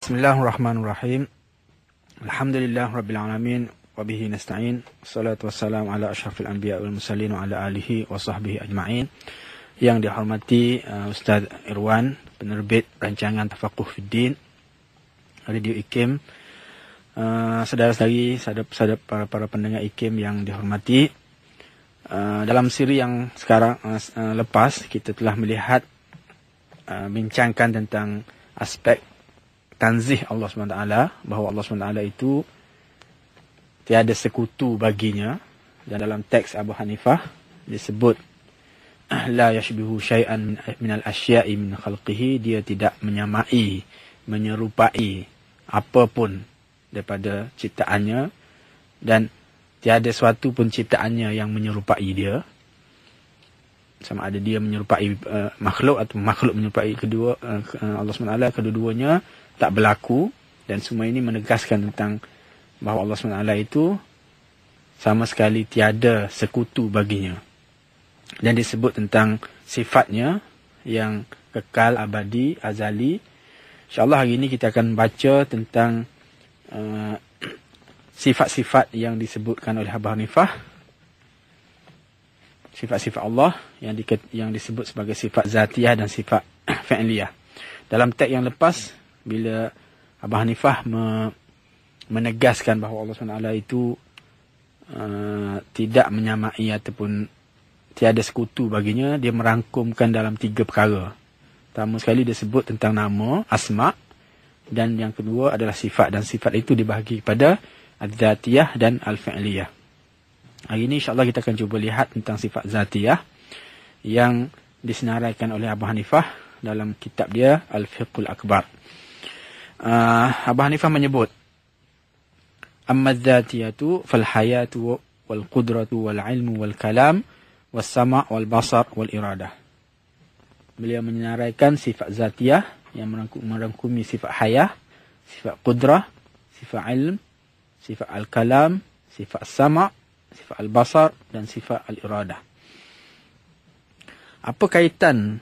Bismillahirrahmanirrahim. Alhamdulillah Rabbil Alamin. Wabihi nasta'in. Salatu wassalamu ala ashrafil anbiya wal mursalin wa ala alihi wa sahbihi ajma'in. Yang dihormati Ustaz Irwan, penerbit rancangan Tafaqquh Fiddin, Radio IKIM. Saudara-saudari, sahabat para pendengar IKIM yang dihormati. Dalam siri yang sekarang lepas, kita telah melihat bincangkan tentang aspek tanzih Allah SWT, bahawa Allah SWT itu tiada sekutu baginya. Dan dalam teks Abu Hanifah disebut la yashbihu syai'an minal asya'i min khalqihi, dia tidak menyamai, menyerupai apapun daripada ciptaannya, dan tiada suatu pun ciptaannya yang menyerupai dia. Sama ada dia menyerupai makhluk atau makhluk menyerupai Allah SWT, kedua-duanya tak berlaku. Dan semua ini menegaskan tentang bahawa Allah SWT itu sama sekali tiada sekutu baginya. Dan disebut tentang sifatnya yang kekal, abadi, azali. InsyaAllah hari ini kita akan baca tentang sifat-sifat yang disebutkan oleh Abu Hanifah. Sifat-sifat Allah yang disebut sebagai sifat zatiyah dan sifat fi'liyah. Dalam teks yang lepas, bila Abu Hanifah menegaskan bahawa Allah SWT itu tidak menyamai ataupun tiada sekutu baginya, dia merangkumkan dalam 3 perkara. Pertama sekali dia sebut tentang nama, asma', dan yang kedua adalah sifat. Dan sifat itu dibahagi kepada al-zatiyah dan al-fi'liyah. Hari ini insyaAllah kita akan cuba lihat tentang sifat zatiyah yang disenaraikan oleh Abu Hanifah dalam kitab dia Al-Fiqhul Akbar. Abu Hanifah menyebut, amma dzatiyatu fal hayatu wal qudratu wal ilmu wal kalam was sama' wal basar wal iradah. Beliau menyenaraikan sifat zatiyah yang merangkumi sifat hayah, sifat qudrah, sifat ilm, sifat al-kalam, sifat sama', sifat al-basar dan sifat al-iradah. Apa kaitan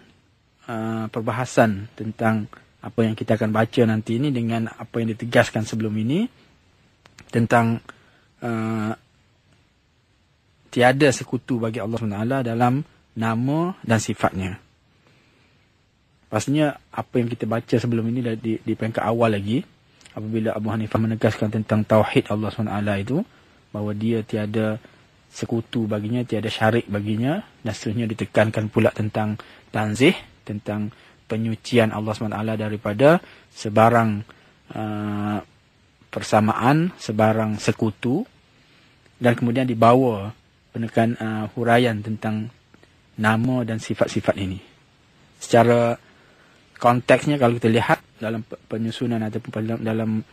perbahasan tentang apa yang kita akan baca nanti ini dengan apa yang ditegaskan sebelum ini tentang tiada sekutu bagi Allah SWT dalam nama dan sifatnya. Pastinya apa yang kita baca sebelum ini di peringkat awal lagi, apabila Abu Hanifah menegaskan tentang tauhid Allah SWT itu, bahawa dia tiada sekutu baginya, tiada syarik baginya, dan seterusnya ditekankan pula tentang tanzih, tentang penyucian Allah SWT daripada sebarang persamaan, sebarang sekutu, dan kemudian dibawa penekan huraian tentang nama dan sifat-sifat ini. Secara konteksnya kalau kita lihat dalam penyusunan ataupun dalam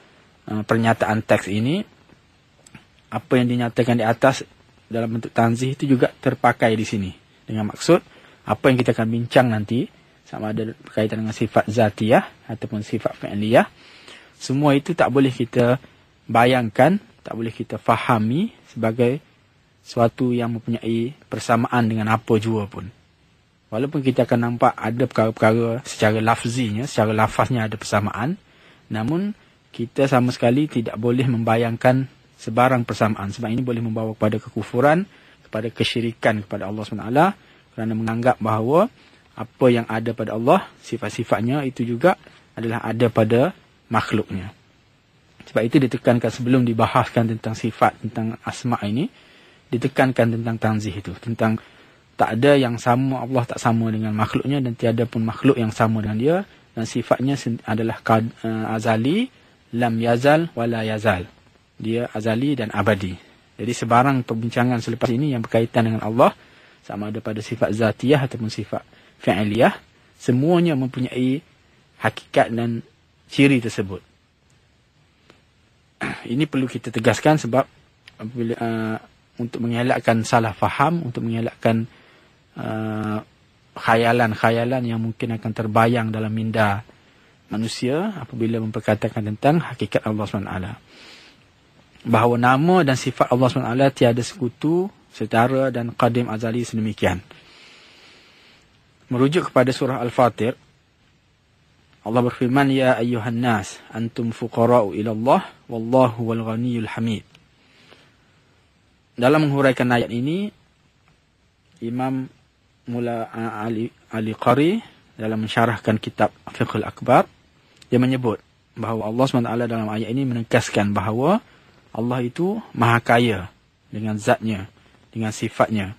pernyataan teks ini, apa yang dinyatakan di atas dalam bentuk tanzih itu juga terpakai di sini. Dengan maksud, apa yang kita akan bincang nanti, sama ada berkaitan dengan sifat zatiyah ataupun sifat fi'liyah, semua itu tak boleh kita bayangkan, tak boleh kita fahami sebagai suatu yang mempunyai persamaan dengan apa jua pun. Walaupun kita akan nampak ada perkara-perkara secara lafzinya, secara lafaznya ada persamaan, namun kita sama sekali tidak boleh membayangkan sebarang persamaan. Sebab ini boleh membawa kepada kekufuran, kepada kesyirikan kepada Allah SWT, kerana menganggap bahawa apa yang ada pada Allah, sifat-sifatnya itu juga adalah ada pada makhluknya. Sebab itu ditekankan sebelum dibahaskan tentang sifat, tentang asma' ini, ditekankan tentang tanzih itu, tentang tak ada yang sama, Allah tak sama dengan makhluknya, dan tiada pun makhluk yang sama dengan dia, dan sifatnya adalah azali, lam yazal wala yazal. Dia azali dan abadi. Jadi sebarang perbincangan selepas ini yang berkaitan dengan Allah, sama ada pada sifat zatiyah ataupun sifat fi'liyah, semuanya mempunyai hakikat dan ciri tersebut. Ini perlu kita tegaskan sebab apabila untuk mengelakkan salah faham, untuk mengelakkan khayalan-khayalan yang mungkin akan terbayang dalam minda manusia apabila memperkatakan tentang hakikat Allah SWT. Bahawa nama dan sifat Allah SWT tiada sekutu, setara dan qadim azali sedemikian. Merujuk kepada surah Al-Fatir, Allah berfirman, ya ayyuhan nas antum fuqara'u ila Allah wallahu wal ghaniyyul hamid. Dalam menghuraikan ayat ini, Imam Mula Ali Qari dalam mensyarahkan kitab Fiqhul Akbar, dia menyebut bahawa Allah SWT dalam ayat ini menegaskan bahawa Allah itu maha kaya dengan zatnya, dengan sifatnya.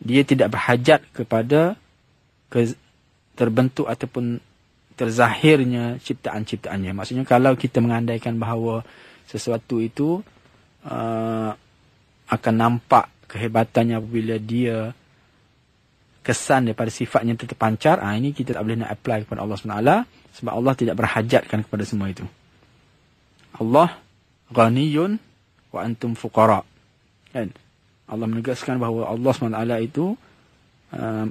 Dia tidak berhajat kepada terbentuk ataupun terzahirnya ciptaan-ciptaannya. Maksudnya kalau kita mengandaikan bahawa sesuatu itu akan nampak kehebatannya apabila dia kesan daripada sifatnya terpancar, ini kita tak boleh nak apply kepada Allah SWT, sebab Allah tidak berhajatkan kepada semua itu. Allah ghaniyun wa antum fuqara. Kan? Allah menegaskan bahawa Allah SWT itu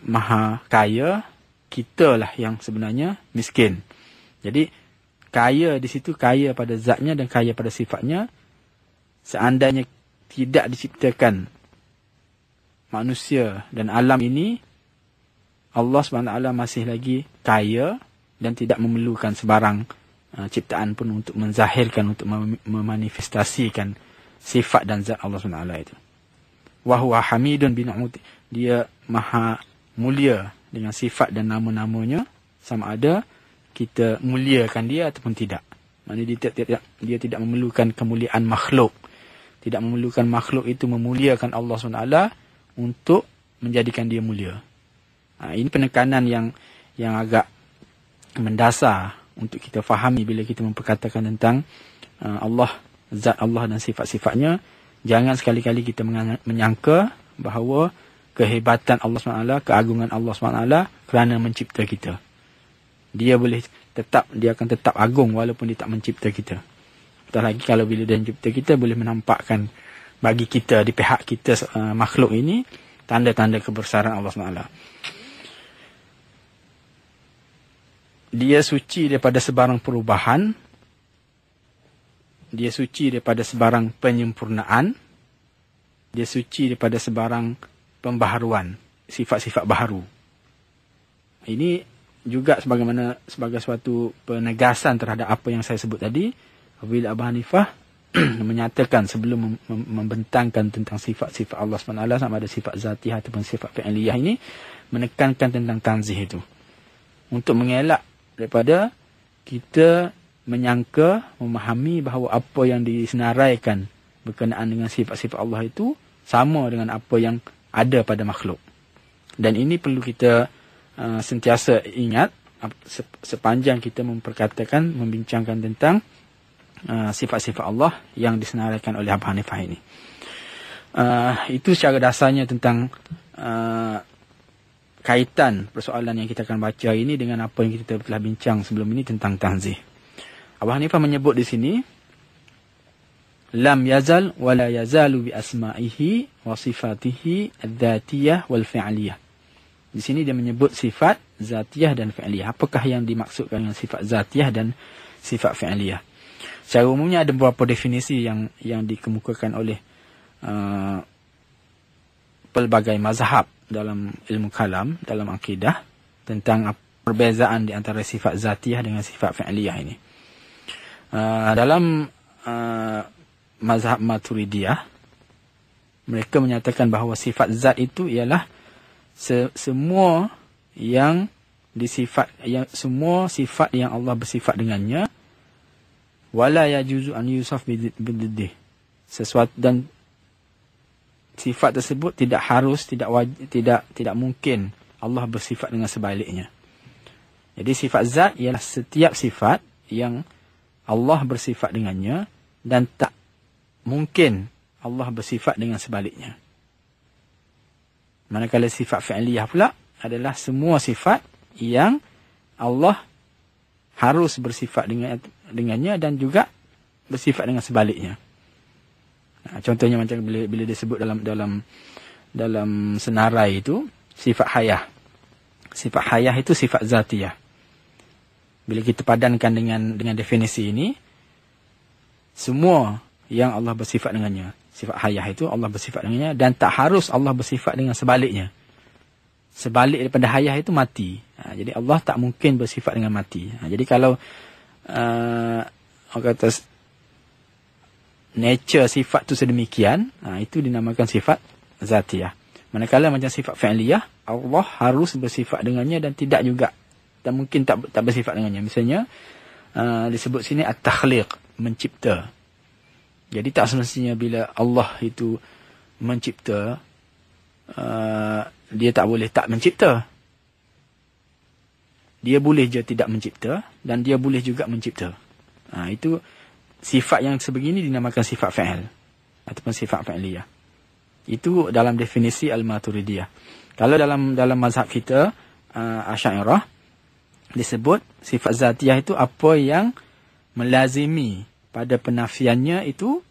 maha kaya, kita lah yang sebenarnya miskin. Jadi kaya di situ, kaya pada zatnya dan kaya pada sifatnya. Seandainya tidak diciptakan manusia dan alam ini, Allah SWT masih lagi kaya dan tidak memerlukan sebarang ciptaan pun untuk menzahirkan, untuk memanifestasikan sifat dan zat Allah SWT itu. Wa huwa hamidun bin'uti. Dia maha mulia dengan sifat dan nama-namanya, sama ada kita muliakan dia ataupun tidak. Maknanya dia tidak memerlukan kemuliaan makhluk. Tidak memerlukan makhluk itu memuliakan Allah SWT untuk menjadikan dia mulia. Ini penekanan yang agak mendasar untuk kita fahami bila kita memperkatakan tentang Allah, zat Allah dan sifat-sifatnya. Jangan sekali-kali kita menyangka bahawa kehebatan Allah SWT, keagungan Allah SWT kerana mencipta kita. Dia akan tetap agung walaupun dia tak mencipta kita. Betul lagi kalau bila dia mencipta kita, boleh menampakkan bagi kita, di pihak kita makhluk ini, tanda-tanda kebesaran Allah SWT. Dia suci daripada sebarang perubahan. Dia suci daripada sebarang penyempurnaan. Dia suci daripada sebarang pembaharuan, sifat-sifat baharu. Ini juga sebagai suatu penegasan terhadap apa yang saya sebut tadi. Apabila Abu Hanifah menyatakan sebelum membentangkan tentang sifat-sifat Allah SWT, sama ada sifat zatiyah ataupun sifat fi'liyah ini, menekankan tentang tanzih itu. Untuk mengelak daripada kita menyangka, memahami bahawa apa yang disenaraikan berkenaan dengan sifat-sifat Allah itu sama dengan apa yang ada pada makhluk. Dan ini perlu kita sentiasa ingat sepanjang kita membincangkan tentang sifat-sifat Allah yang disenaraikan oleh Abu Hanifah ini. Itu secara dasarnya tentang kaitan persoalan yang kita akan baca ini dengan apa yang kita telah bincang sebelum ini tentang tanzih. Abu Hanifah menyebut di sini, lam yazal wa la yazalu bi asma'ihi wa sifatihi adzatiyah wal fi'liyah. Di sini dia menyebut sifat zatiyah dan fi'liyah. Apakah yang dimaksudkan dengan sifat zatiyah dan sifat fi'liyah? Secara umumnya ada beberapa definisi yang dikemukakan oleh pelbagai mazhab dalam ilmu kalam, dalam akidah, tentang perbezaan di antara sifat zatiyah dengan sifat fi'liyah ini. Dalam mazhab Maturidiyah, mereka menyatakan bahawa sifat zat itu ialah semua sifat yang Allah bersifat dengannya, wala yajuzu an yusaf bididdih. Sesuatu dan sifat tersebut tidak harus, tidak mungkin Allah bersifat dengan sebaliknya. Jadi sifat zat ialah setiap sifat yang Allah bersifat dengannya dan tak mungkin Allah bersifat dengan sebaliknya. Manakala sifat fi'liyah pula adalah semua sifat yang Allah harus bersifat dengannya dan juga bersifat dengan sebaliknya. Contohnya macam bila disebut dalam senarai itu sifat hayah. Sifat hayah itu sifat zatiyah. Bila kita padankan dengan definisi ini, semua yang Allah bersifat dengannya, sifat hayah itu Allah bersifat dengannya dan tak harus Allah bersifat dengan sebaliknya. sebalik daripada hayah itu mati. Jadi Allah tak mungkin bersifat dengan mati. Jadi kalau orang kata nature sifat tu sedemikian, itu dinamakan sifat zatiyah. Manakala macam sifat fi'liyah, Allah harus bersifat dengannya dan tidak juga, tak mungkin tak bersifat dengannya. Misalnya disebut sini at-takhliq, mencipta. Jadi tak semestinya bila Allah itu mencipta, dia tak boleh tak mencipta. Dia boleh je tidak mencipta dan dia boleh juga mencipta. Itu sifat yang sebegini dinamakan sifat fa'il ataupun sifat fa'iliyah. Itu dalam definisi Al-Maturidiyah. Kalau dalam mazhab kita Asy'ariyah, disebut sifat zatiyah itu apa yang melazimi pada penafiannya itu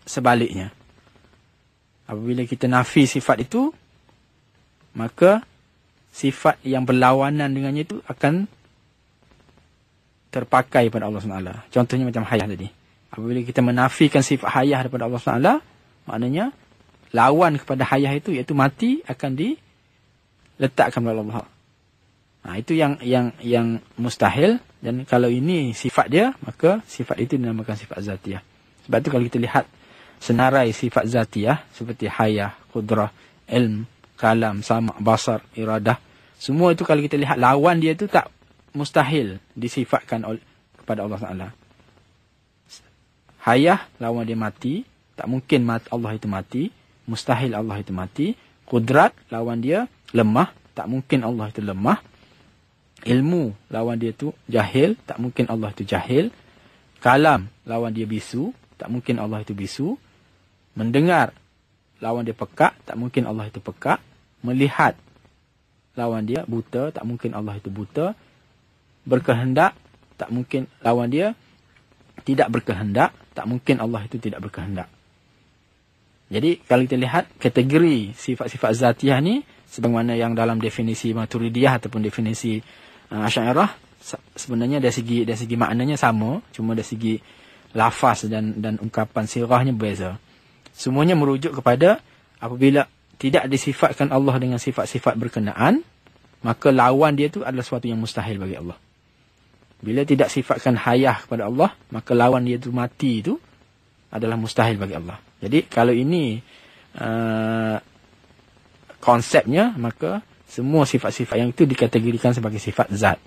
sebaliknya. Apabila kita nafi sifat itu, maka sifat yang berlawanan dengannya itu akan terpakai pada Allah SWT. Contohnya macam hayah tadi. Apabila kita menafikan sifat hayah daripada Allah SWT, maknanya lawan kepada hayah itu, iaitu mati, akan diletakkan pada Allah. Itu yang mustahil. Dan kalau ini sifat dia, maka sifat itu dinamakan sifat zatiyah. Sebab tu kalau kita lihat senarai sifat zatiyah seperti hayah, qudrah, ilm, kalam, sama', basar, iradah, semua itu kalau kita lihat lawan dia itu tak mustahil disifatkan kepada Allah Taala. Hayah lawan dia mati, tak mungkin Allah itu mati, mustahil Allah itu mati. Qudrat lawan dia lemah, tak mungkin Allah itu lemah. Ilmu lawan dia itu jahil, tak mungkin Allah itu jahil. Kalam lawan dia bisu, tak mungkin Allah itu bisu. Mendengar lawan dia pekak, tak mungkin Allah itu pekak. Melihat lawan dia buta, tak mungkin Allah itu buta. Berkehendak, tak mungkin lawan dia tidak berkehendak, tak mungkin Allah itu tidak berkehendak. Jadi kalau kita lihat kategori sifat-sifat zatiyah ni, sebagaimana yang dalam definisi Maturidiyah ataupun definisi Asy'ariyah, sebenarnya dari segi maknanya sama, cuma dari segi lafaz dan ungkapan sirahnya berbeza. Semuanya merujuk kepada apabila tidak disifatkan Allah dengan sifat-sifat berkenaan, maka lawan dia tu adalah sesuatu yang mustahil bagi Allah. Bila tidak sifatkan hayah kepada Allah, maka lawan dia tu mati itu adalah mustahil bagi Allah. Jadi kalau ini konsepnya, maka semua sifat-sifat yang itu dikategorikan sebagai sifat zat.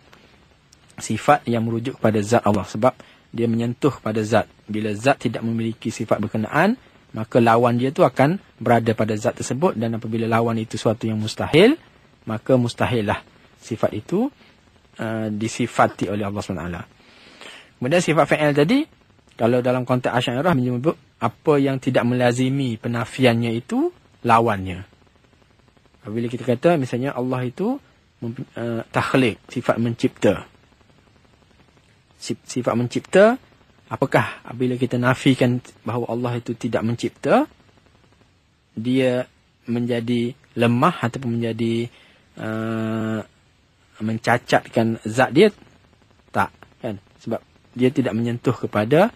Sifat yang merujuk kepada zat Allah, sebab dia menyentuh pada zat. Bila zat tidak memiliki sifat berkenaan, maka lawan dia tu akan berada pada zat tersebut, dan apabila lawan itu suatu yang mustahil, maka mustahillah sifat itu disifati oleh Allah SWT. Kemudian sifat fa'il tadi, kalau dalam konteks Asy'ariyah menyebut apa yang tidak melazimi penafiannya itu lawannya. Apabila kita kata misalnya Allah itu takhliq, sifat mencipta. Sifat mencipta, apakah apabila kita nafikan bahawa Allah itu tidak mencipta, dia menjadi lemah ataupun menjadi mencacatkan zat dia? Tak, kan? Sebab dia tidak menyentuh kepada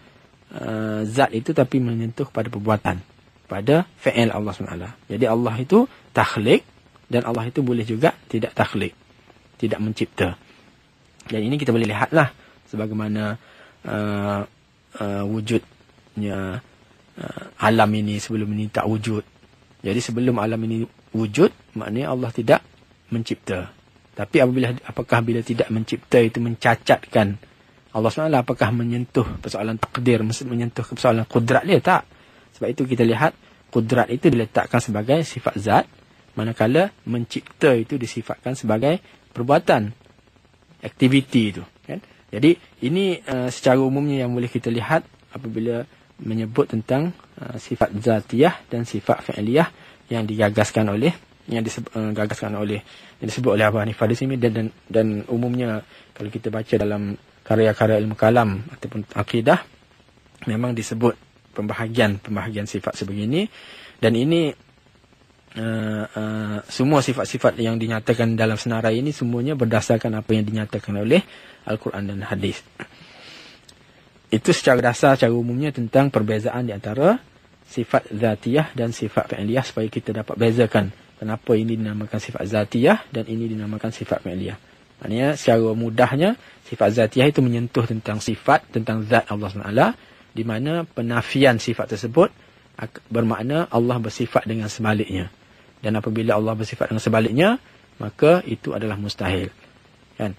zat itu, tapi menyentuh kepada perbuatan, pada fi'il Allah SWT. Jadi Allah itu takhliq, dan Allah itu boleh juga tidak takhliq, tidak mencipta. Dan ini kita boleh lihatlah sebagaimana wujudnya alam ini sebelum ini tak wujud. Jadi sebelum alam ini wujud, maknanya Allah tidak mencipta. Tapi apakah bila tidak mencipta itu mencacatkan Allah SWT? Apakah menyentuh persoalan takdir, menyentuh persoalan kudrat dia? Tak. Sebab itu kita lihat kudrat itu diletakkan sebagai sifat zat, manakala mencipta itu disifatkan sebagai perbuatan, aktiviti itu, kan? Jadi ini secara umumnya yang boleh kita lihat apabila menyebut tentang sifat zatiyah dan sifat fi'liyah yang digagaskan oleh yang disebut oleh Abu Hanifah di sini, dan umumnya kalau kita baca dalam karya-karya ilmu kalam ataupun akidah, memang disebut pembahagian sifat sebegini. Dan ini semua sifat-sifat yang dinyatakan dalam senarai ini semuanya berdasarkan apa yang dinyatakan oleh Al-Quran dan Hadis. Itu secara dasar, secara umumnya tentang perbezaan di antara sifat zatiyah dan sifat fi'liyah, supaya kita dapat bezakan kenapa ini dinamakan sifat zatiyah dan ini dinamakan sifat fi'liyah. Maknanya secara mudahnya sifat zatiyah itu menyentuh tentang sifat, tentang zat Allah SWT, di mana penafian sifat tersebut bermakna Allah bersifat dengan sebaliknya. Dan apabila Allah bersifat dengan sebaliknya, maka itu adalah mustahil. Kan?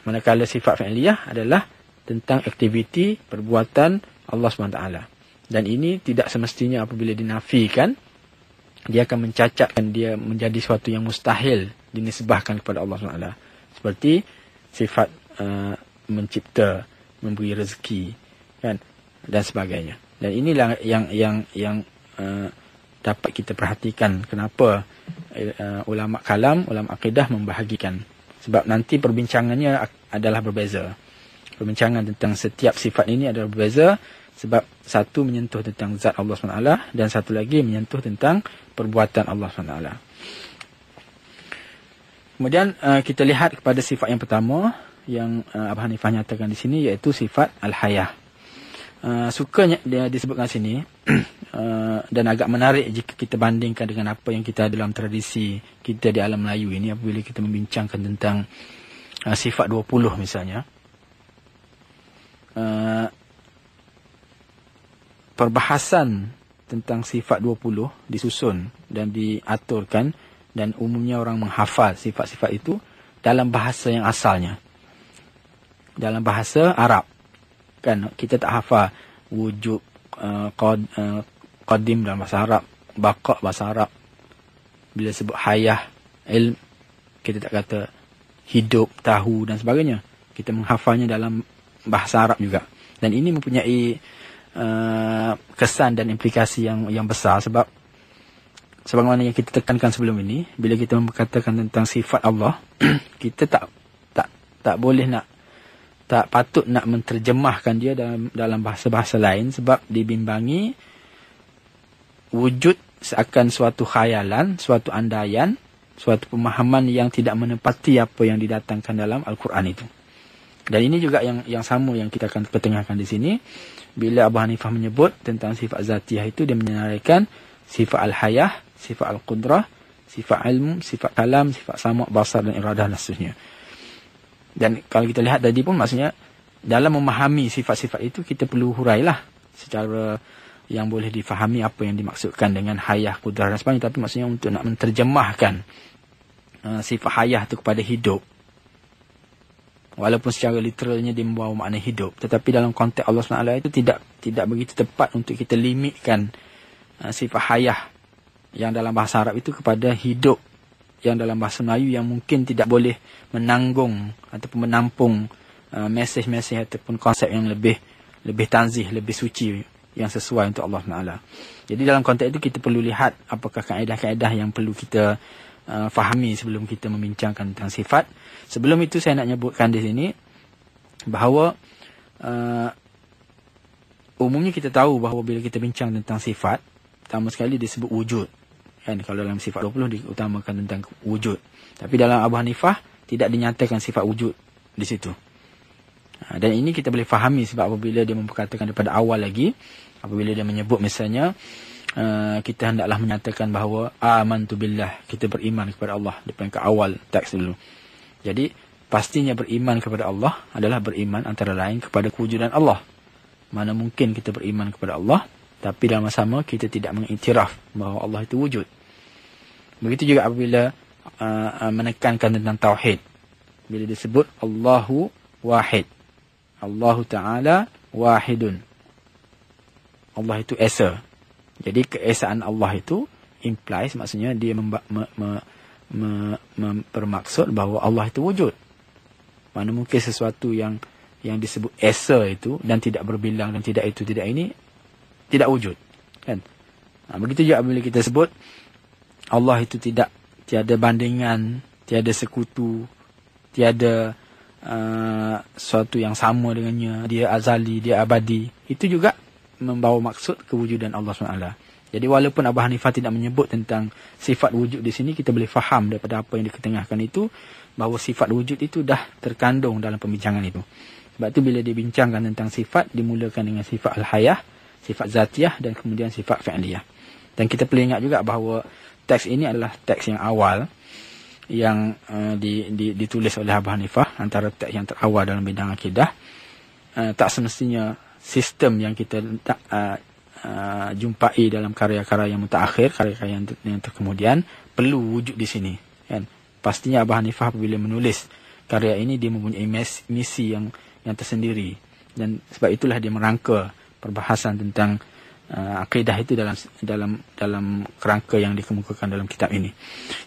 Manakala sifat fi'liyah adalah tentang aktiviti, perbuatan Allah SWT. Dan ini tidak semestinya apabila dinafikan, dia akan mencacatkan dia menjadi sesuatu yang mustahil dinisbahkan kepada Allah SWT. Seperti sifat mencipta, memberi rezeki, kan, dan sebagainya. Dan inilah yang dapat kita perhatikan kenapa ulama kalam, ulama akidah membahagikan. Sebab nanti perbincangannya adalah berbeza. Perbincangan tentang setiap sifat ini adalah berbeza. Sebab satu menyentuh tentang zat Allah SWT dan satu lagi menyentuh tentang perbuatan Allah SWT. Kemudian kita lihat kepada sifat yang pertama yang Abu Hanifah nyatakan di sini, iaitu sifat al-hayah. Sukanya dia disebutkan sini dan agak menarik jika kita bandingkan dengan apa yang kita dalam tradisi kita di alam Melayu ini apabila kita membincangkan tentang sifat 20 misalnya. Perbahasan tentang sifat 20 disusun dan diaturkan dan umumnya orang menghafal sifat-sifat itu dalam bahasa yang asalnya. Dalam bahasa Arab. Kan kita tak hafal wujud qadim dalam bahasa Arab, baqa bahasa Arab. Bila sebut hayah, ilm, kita tak kata hidup, tahu dan sebagainya. Kita menghafalnya dalam bahasa Arab juga. Dan ini mempunyai kesan dan implikasi yang besar sebab sebagaimana yang kita tekankan sebelum ini, bila kita berkatakan tentang sifat Allah, kita tak boleh tak patut nak menterjemahkan dia dalam bahasa-bahasa lain sebab dibimbangi wujud seakan suatu khayalan, suatu andaian, suatu pemahaman yang tidak menepati apa yang didatangkan dalam Al-Quran itu. Dan ini juga yang sama yang kita akan pertengahkan di sini. Bila Abu Hanifah menyebut tentang sifat zatiyah itu, dia menyenaraikan sifat al-hayah, sifat al-qudrah, sifat ilmu, sifat kalam, sifat sama', basar dan iradah dan seterusnya. Dan kalau kita lihat tadi pun maksudnya dalam memahami sifat-sifat itu kita perlu hurailah secara yang boleh difahami apa yang dimaksudkan dengan hayah, qudrah dan sebagainya. Tapi maksudnya untuk nak menterjemahkan sifat hayah itu kepada hidup, walaupun secara literalnya dia membawa makna hidup, tetapi dalam konteks Allah SWT itu tidak begitu tepat untuk kita limitkan sifat hayah yang dalam bahasa Arab itu kepada hidup yang dalam bahasa Melayu yang mungkin tidak boleh menanggung ataupun menampung mesej-mesej ataupun konsep yang lebih tanzih, lebih suci yang sesuai untuk Allah SWT. Jadi dalam konteks itu kita perlu lihat apakah kaedah-kaedah yang perlu kita fahami sebelum kita membincangkan tentang sifat. Sebelum itu saya nak nyebutkan di sini bahawa umumnya kita tahu bahawa bila kita bincang tentang sifat, pertama sekali disebut wujud. Kan, kalau dalam sifat 20 diutamakan tentang wujud. Tapi dalam Abu Hanifah tidak dinyatakan sifat wujud di situ. Dan ini kita boleh fahami sebab apabila dia memperkatakan daripada awal lagi, apabila dia menyebut misalnya kita hendaklah menyatakan bahawa amantu billah, kita beriman kepada Allah daripada awal teks dulu. Jadi pastinya beriman kepada Allah adalah beriman antara lain kepada kewujudan Allah. Mana mungkin kita beriman kepada Allah tapi dalam masa sama kita tidak mengiktiraf bahawa Allah itu wujud. Begitu juga apabila menekankan tentang tauhid. Bila disebut Allahu wahid, Allahu Ta'ala wahidun, Allah itu esa. Jadi keesaan Allah itu implies, maksudnya dia bermaksud bahawa Allah itu wujud. Mana mungkin sesuatu yang disebut esa itu dan tidak berbilang dan tidak itu tidak ini tidak wujud, kan? Begitu juga bila kita sebut Allah itu tiada bandingan, tiada sekutu, tiada sesuatu yang sama dengannya, dia azali, dia abadi. Itu juga membawa maksud kewujudan Allah SWT. Jadi walaupun Abu Hanifah tidak menyebut tentang sifat wujud di sini, kita boleh faham daripada apa yang diketengahkan itu bahawa sifat wujud itu dah terkandung dalam pembincangan itu. Sebab itu bila dibincangkan tentang sifat, dimulakan dengan sifat al-hayah, sifat zatiyah dan kemudian sifat fi'liyah. Dan kita perlu ingat juga bahawa teks ini adalah teks yang awal yang ditulis oleh Abu Hanifah, antara teks yang terawal dalam bidang akidah. Tak semestinya sistem yang kita jumpai dalam karya-karya yang mutaakhir, karya-karya yang terkemudian, perlu wujud di sini, kan? Pastinya Abu Hanifah apabila menulis karya ini, dia mempunyai misi yang tersendiri, dan sebab itulah dia merangka perbahasan tentang akidah itu dalam kerangka yang dikemukakan dalam kitab ini.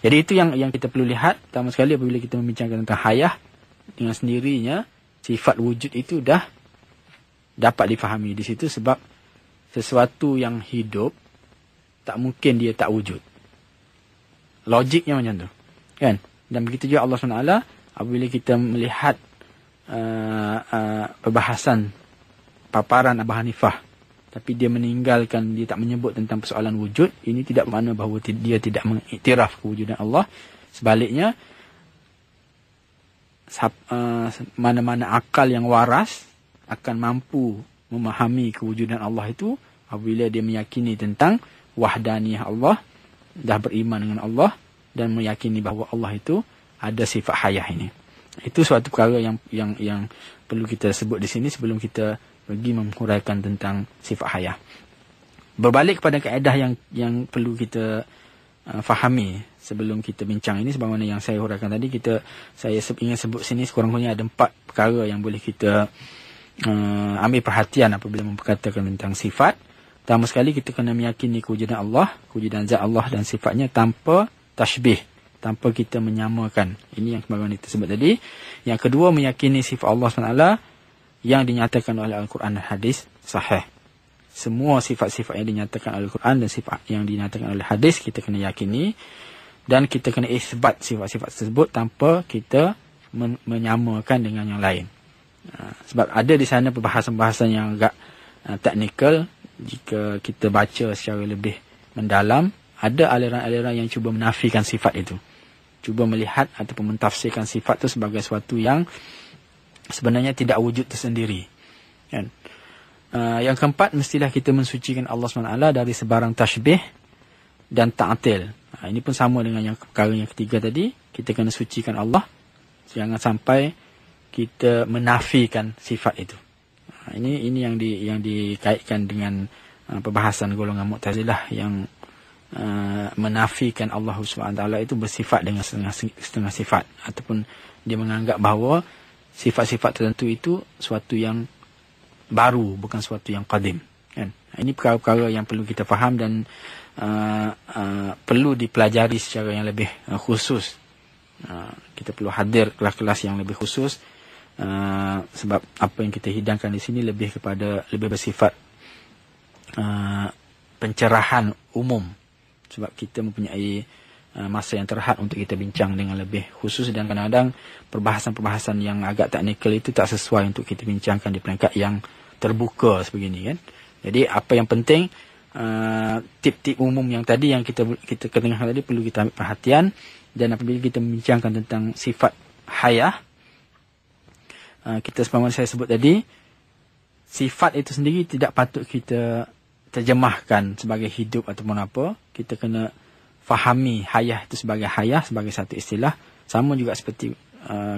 Jadi itu yang kita perlu lihat. Pertama sekali apabila kita membincangkan tentang hayah, dengan sendirinya sifat wujud itu dah dapat difahami di situ, sebab sesuatu yang hidup tak mungkin dia tak wujud. Logiknya macam tu, kan? Dan begitu juga Allah SWT apabila kita melihat perbahasan paparan Abu Hanifah, tapi dia meninggalkan, dia tak menyebut tentang persoalan wujud, ini tidak bermakna bahawa dia tidak mengiktiraf kewujudan Allah. Sebaliknya, mana-mana akal yang waras akan mampu memahami kewujudan Allah itu apabila dia meyakini tentang wahdaniyah Allah, dah beriman dengan Allah, dan meyakini bahawa Allah itu ada sifat hayah ini. Itu suatu perkara yang perlu kita sebut di sini sebelum kita pergi menghuraikan tentang sifat hayah. Berbalik kepada kaedah yang perlu kita fahami sebelum kita bincang ini, sebagaimana yang saya huraikan tadi, saya ingin sebut sini sekurang-kurangnya ada 4 perkara yang boleh kita ambil perhatian apabila memperkatakan tentang sifat. Pertama sekali, kita kena meyakini kewujudan Allah, kewujudan zat Allah dan sifatnya tanpa tashbih, tanpa kita menyamakan. Ini yang sebagaimana kita sebut tadi. Yang kedua, meyakini sifat Allah SWT yang dinyatakan oleh Al-Quran dan hadis sahih. Semua sifat-sifat yang dinyatakan oleh Al-Quran dan sifat yang dinyatakan oleh hadis kita kena yakini, dan kita kena isbat sifat-sifat tersebut tanpa kita menyamakan dengan yang lain. Sebab ada di sana perbahasan-perbahasan yang agak teknikal. Jika kita baca secara lebih mendalam, ada aliran-aliran yang cuba menafikan sifat itu, cuba melihat ataupun mentafsirkan sifat itu sebagai sesuatu yang sebenarnya tidak wujud tersendiri, kan? Yang keempat, mestilah kita mensucikan Allah SWT dari sebarang tashbih dan ta'til. Ini pun sama dengan yang perkara yang ketiga tadi. Kita kena sucikan Allah, jangan sampai kita menafikan sifat itu. Ini yang dikaitkan dengan perbahasan golongan Mu'tazilah yang menafikan Allah SWT itu bersifat dengan setengah sifat, ataupun dia menganggap bahawa sifat-sifat tertentu itu suatu yang baru, bukan suatu yang qadim, kan? Ini perkara-perkara yang perlu kita faham dan perlu dipelajari secara yang lebih khusus. Kita perlu hadir kelas-kelas yang lebih khusus, sebab apa yang kita hidangkan di sini lebih bersifat pencerahan umum, sebab kita mempunyai masa yang terhad untuk kita bincang dengan lebih khusus, dan kadang-kadang perbahasan-perbahasan yang agak teknikal itu tak sesuai untuk kita bincangkan di peringkat yang terbuka sebegini, kan? Jadi apa yang penting, tip-tip umum yang tadi yang kita kedengar tadi perlu kita ambil perhatian. Dan apabila kita membincangkan tentang sifat hayah, kita sebagaimana saya sebut tadi, sifat itu sendiri tidak patut kita terjemahkan sebagai hidup ataupun apa. Kita kena fahami hayah itu sebagai hayah, sebagai satu istilah. Sama juga seperti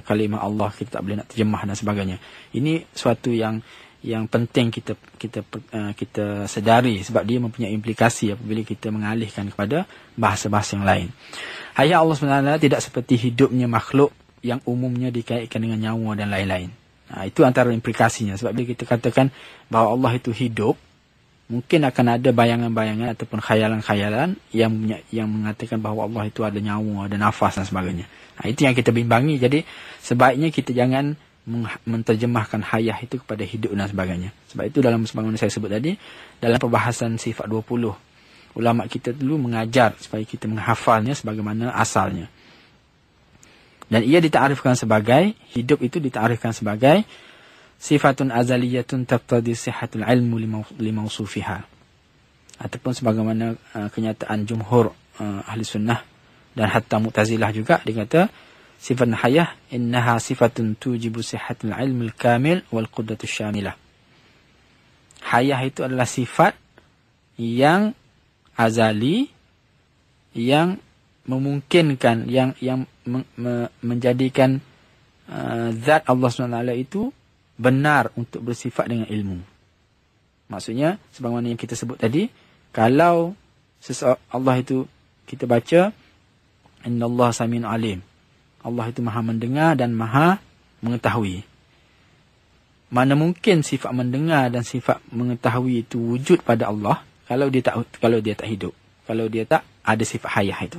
kalimah Allah, kita tak boleh nak terjemah dan sebagainya. Ini suatu yang penting kita sedari, sebab dia mempunyai implikasi apabila kita mengalihkan kepada bahasa-bahasa yang lain. Hayat Allah SWT tidak seperti hidupnya makhluk yang umumnya dikaitkan dengan nyawa dan lain-lain. Itu antara implikasinya. Sebab bila kita katakan bahawa Allah itu hidup, mungkin akan ada bayangan-bayangan ataupun khayalan-khayalan yang mengatakan bahawa Allah itu ada nyawa, ada nafas dan sebagainya. Itu yang kita bimbangi. Jadi sebaiknya kita jangan menterjemahkan hayah itu kepada hidup dan sebagainya. Sebab itu dalam sebagaimana saya sebut tadi, dalam perbahasan sifat 20, ulama kita dulu mengajar supaya kita menghafalnya sebagaimana asalnya. Dan ia ditarifkan sebagai, hidup itu ditarifkan sebagai sifatun azaliyatun taqtadi sihhatul ilmu limausufiha. Ataupun sebagaimana kenyataan jumhur ahli sunnah dan hatta Mu'tazilah juga, dia kata sifat hayah innaha sifatun tujibu sihhatul ilmil kamil wal qudratus syamilah. Hayah itu adalah sifat yang azali, yang memungkinkan, yang menjadikan zat Allah SWT itu benar untuk bersifat dengan ilmu. Maksudnya, sebagaimana yang kita sebut tadi, kalau Allah itu kita baca, Innallaha samiun alim. Allah itu maha mendengar dan maha mengetahui. Mana mungkin sifat mendengar dan sifat mengetahui itu wujud pada Allah kalau dia tak hidup, kalau dia tak ada sifat hayah itu.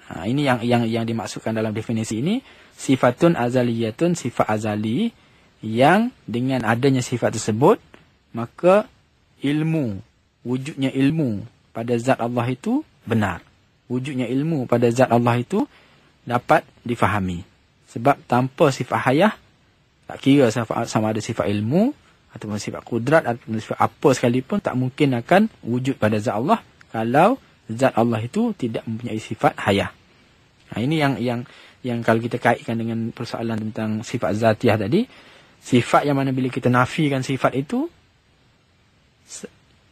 Ini yang dimaksudkan dalam definisi ini, sifatun azaliyatun, sifat azali yang dengan adanya sifat tersebut maka wujudnya ilmu pada zat Allah itu benar. Wujudnya ilmu pada zat Allah itu dapat difahami. Sebab tanpa sifat hayah, tak kira sama ada sifat ilmu ataupun sifat kudrat ataupun sifat apa sekalipun, tak mungkin akan wujud pada zat Allah kalau zat Allah itu tidak mempunyai sifat hayah. Ini yang kalau kita kaitkan dengan persoalan tentang sifat zatiah tadi, sifat yang mana bila kita nafikan sifat itu,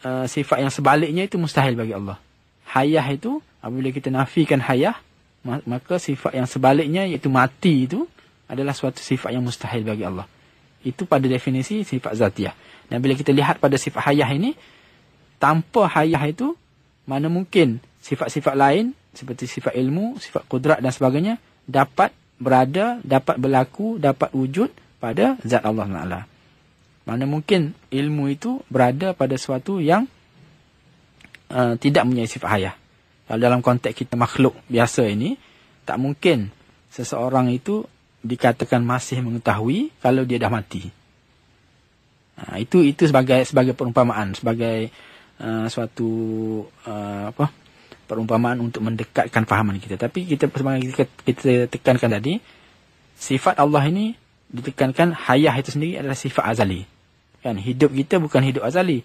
sifat yang sebaliknya itu mustahil bagi Allah. Hayah itu, apabila kita nafikan hayah, maka sifat yang sebaliknya iaitu mati itu adalah suatu sifat yang mustahil bagi Allah. Itu pada definisi sifat zatiah. Dan bila kita lihat pada sifat hayah ini, tanpa hayah itu, mana mungkin sifat-sifat lain seperti sifat ilmu, sifat kudrat dan sebagainya dapat berada, dapat berlaku, dapat wujud pada zat Allah Ta'ala. Mana mungkin ilmu itu berada pada sesuatu yang tidak mempunyai sifat hayah. Kalau dalam konteks kita makhluk biasa ini, tak mungkin seseorang itu dikatakan masih mengetahui kalau dia dah mati. Itu sebagai perumpamaan, sebagai suatu perumpamaan untuk mendekatkan fahaman kita. Tapi kita tekankan tadi, sifat Allah ini ditekankan, hayah itu sendiri adalah sifat azali. Kan, hidup kita bukan hidup azali.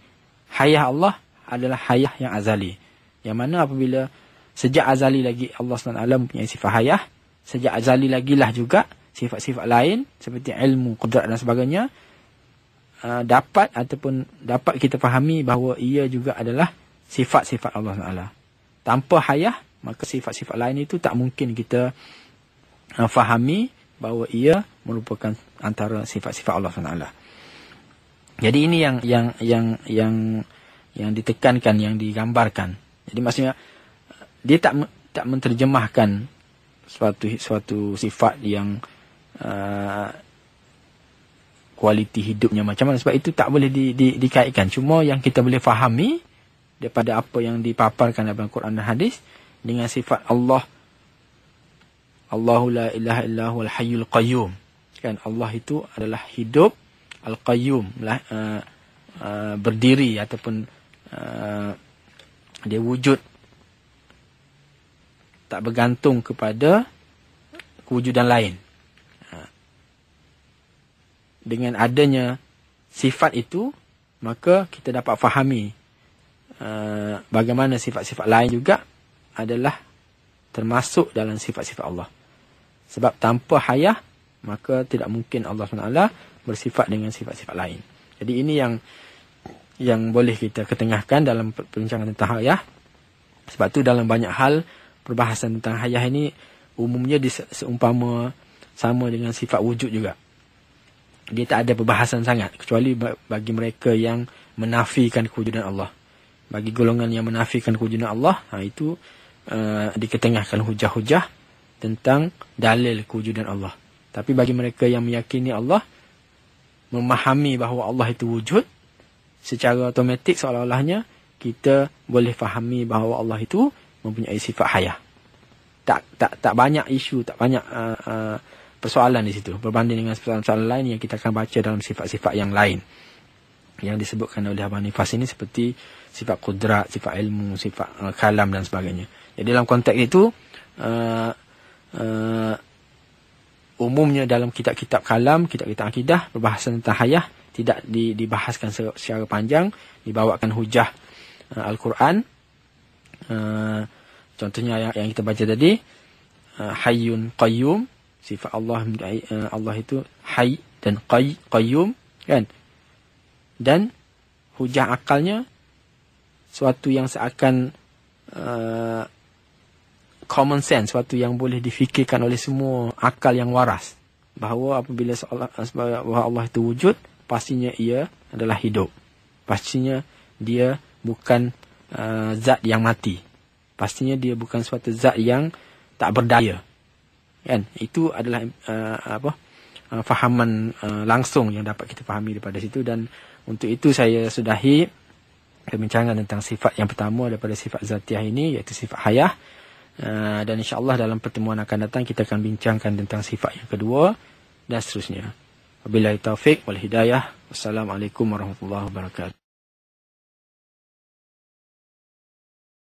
Hayah Allah adalah hayah yang azali. Yang mana apabila sejak azali lagi Allah SWT mempunyai sifat hayah, sejak azali lagilah juga sifat-sifat lain seperti ilmu, qudrat dan sebagainya dapat kita fahami bahawa ia juga adalah sifat-sifat Allah SWT. Tanpa hayah, maka sifat-sifat lain itu tak mungkin kita fahami bahawa ia merupakan antara sifat-sifat Allah SWT. Jadi ini yang ditekankan, yang digambarkan. Jadi maksudnya dia tak menterjemahkan suatu sifat yang kualiti hidupnya macam mana. Sebab itu tak boleh dikaitkan. Cuma yang kita boleh fahami daripada apa yang dipaparkan dalam Quran dan hadis dengan sifat Allah, Allahu la ilaha illahu al-hayyul qayyum. Kan, Allah itu adalah hidup, al-qayyum, berdiri ataupun dia wujud, tak bergantung kepada kewujudan lain. Dengan adanya sifat itu, maka kita dapat fahami bagaimana sifat-sifat lain juga adalah termasuk dalam sifat-sifat Allah. Sebab tanpa hayah, maka tidak mungkin Allah SWT bersifat dengan sifat-sifat lain. Jadi ini yang boleh kita ketengahkan dalam perbincangan tentang hayah. Sebab tu dalam banyak hal perbahasan tentang hayah ini umumnya seumpama sama dengan sifat wujud juga. Dia tak ada perbahasan sangat, kecuali bagi mereka yang menafikan kewujudan Allah. Bagi golongan yang menafikan kewujudan Allah, itu diketengahkan hujah-hujah tentang dalil kewujudan Allah. Tapi bagi mereka yang meyakini Allah, memahami bahawa Allah itu wujud, secara automatik seolah-olahnya kita boleh fahami bahawa Allah itu mempunyai sifat hayah. Tak banyak isu, tak banyak persoalan di situ berbanding dengan persoalan lain yang kita akan baca dalam sifat-sifat yang lain yang disebutkan oleh Abang Nifas ini, seperti sifat kudrat, sifat ilmu, sifat kalam dan sebagainya. Jadi dalam konteks itu umumnya dalam kitab-kitab kalam, kitab-kitab akidah, perbahasan tentang hayah tidak dibahaskan secara panjang, dibawakan hujah Al-Quran. Contohnya yang kita baca tadi, Hayyun Qayyum, sifat Allah itu Hayy dan Qayyum, kan? Dan hujah akalnya suatu yang seakan common sense, suatu yang boleh difikirkan oleh semua akal yang waras, bahawa apabila bahawa Allah itu wujud, pastinya ia adalah hidup, pastinya dia bukan zat yang mati, pastinya dia bukan suatu zat yang tak berdaya, kan? Itu adalah fahaman langsung yang dapat kita fahami daripada situ. Dan untuk itu saya sudahi perbincangan tentang sifat yang pertama daripada sifat zatiah ini, iaitu sifat hayah. Dan insyaAllah dalam pertemuan akan datang kita akan bincangkan tentang sifat yang kedua dan seterusnya. Wabillahi taufiq wal hidayah. Wassalamualaikum warahmatullahi wabarakatuh.